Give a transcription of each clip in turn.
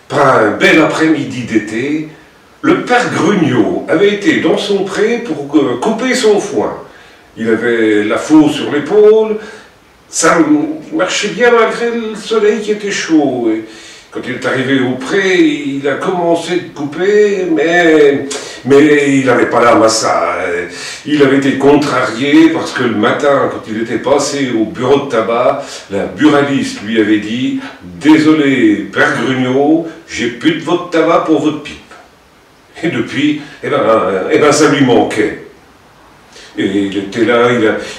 Par un bel après-midi d'été, le père Grugnot avait été dans son pré pour couper son foin. Il avait la faux sur l'épaule, ça marchait bien malgré le soleil qui était chaud. Et quand il est arrivé au pré, il a commencé de couper, mais il n'avait pas l'âme à ça. Il avait été contrarié parce que le matin, quand il était passé au bureau de tabac, la buraliste lui avait dit « Désolé, père Grugnot, j'ai plus de votre tabac pour votre pipe. » Et depuis, ça lui manquait. Et il était là,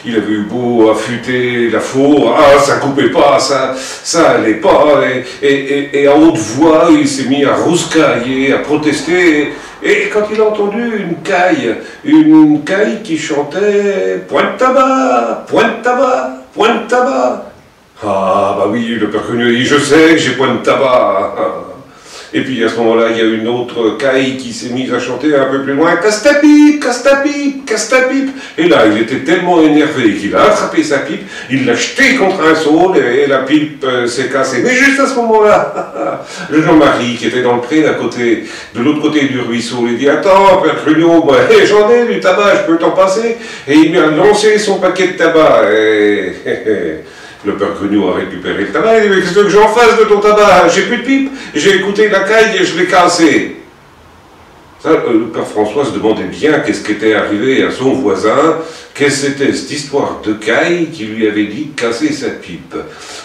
il avait eu beau affûter la faux, ça coupait pas, ça allait pas, et à haute voix, il s'est mis à rouscailler, à protester, et quand il a entendu une caille qui chantait « Point de tabac, point de tabac, point de tabac ». Ah, bah oui, le père Grugnot dit « Je sais que j'ai point de tabac ». Et puis à ce moment-là, il y a une autre caille qui s'est mise à chanter un peu plus loin « Casse ta pipe, casse ta pipe, casse ta pipe ». Et là, il était tellement énervé qu'il a attrapé sa pipe, il l'a jeté contre un saule et la pipe s'est cassée. Mais juste à ce moment-là, le Jean-Marie, qui était dans le pré de l'autre côté du ruisseau, lui dit « Attends, père Grugnot, j'en ai du tabac, je peux t'en passer ?» Et il lui a lancé son paquet de tabac. Et le père Grugnot a récupéré le tabac, il dit « Mais qu'est-ce que j'en fasse de ton tabac? J'ai plus de pipe, j'ai écouté la caille et je l'ai cassé. » Ça, le père François se demandait bien qu'est-ce qui était arrivé à son voisin, qu'est-ce que c'était cette histoire de caille qui lui avait dit de casser sa pipe.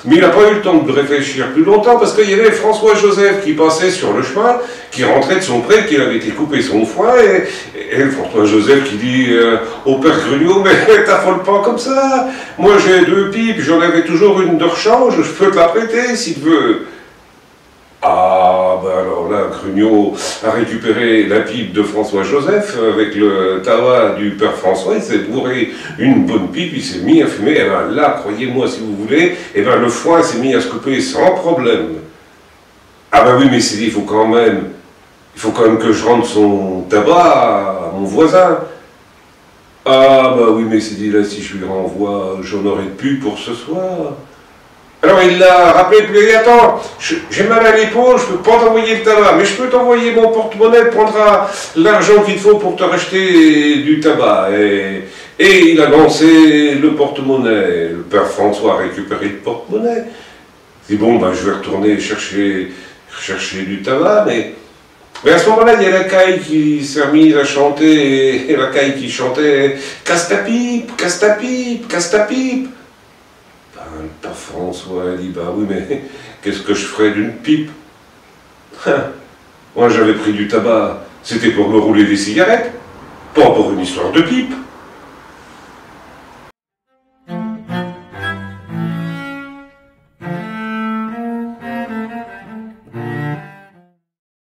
Mais il n'a pas eu le temps de réfléchir plus longtemps parce qu'il y avait François-Joseph qui passait sur le chemin, qui rentrait de son pré, qui avait été coupé son foin, et François-Joseph qui dit au père Grugnot « Mais t'affole pas comme ça, moi j'ai 2 pipes, j'en avais toujours une de rechange, je peux te la prêter si tu veux. » Ah, ben alors là, Grugnot a récupéré la pipe de François-Joseph avec le tabac du père François, il s'est bourré une bonne pipe, il s'est mis à fumer, et ben là, croyez-moi si vous voulez, et ben le foin s'est mis à se couper sans problème. Ah ben oui, mais c'est dit, il faut quand même que je rende son tabac à mon voisin. Ah ben oui, mais c'est dit, là, si je lui renvoie, j'en aurai plus pour ce soir. Alors il l'a rappelé, puis il a dit « Attends, j'ai mal à l'épaule, je ne peux pas t'envoyer le tabac, mais je peux t'envoyer mon porte-monnaie, prendra l'argent qu'il faut pour te racheter du tabac. » Et il a lancé le porte-monnaie. Le père François a récupéré le porte-monnaie. Il dit « Bon, ben, je vais retourner chercher du tabac, mais à ce moment-là, il y a la caille qui s'est mise à chanter, et la caille qui chantait « Casse ta pipe, casse ta pipe, casse ta pipe ». Le père François a dit « Bah oui, mais qu'est-ce que je ferais d'une pipe ?» Moi, j'avais pris du tabac, c'était pour me rouler des cigarettes, pas pour une histoire de pipe.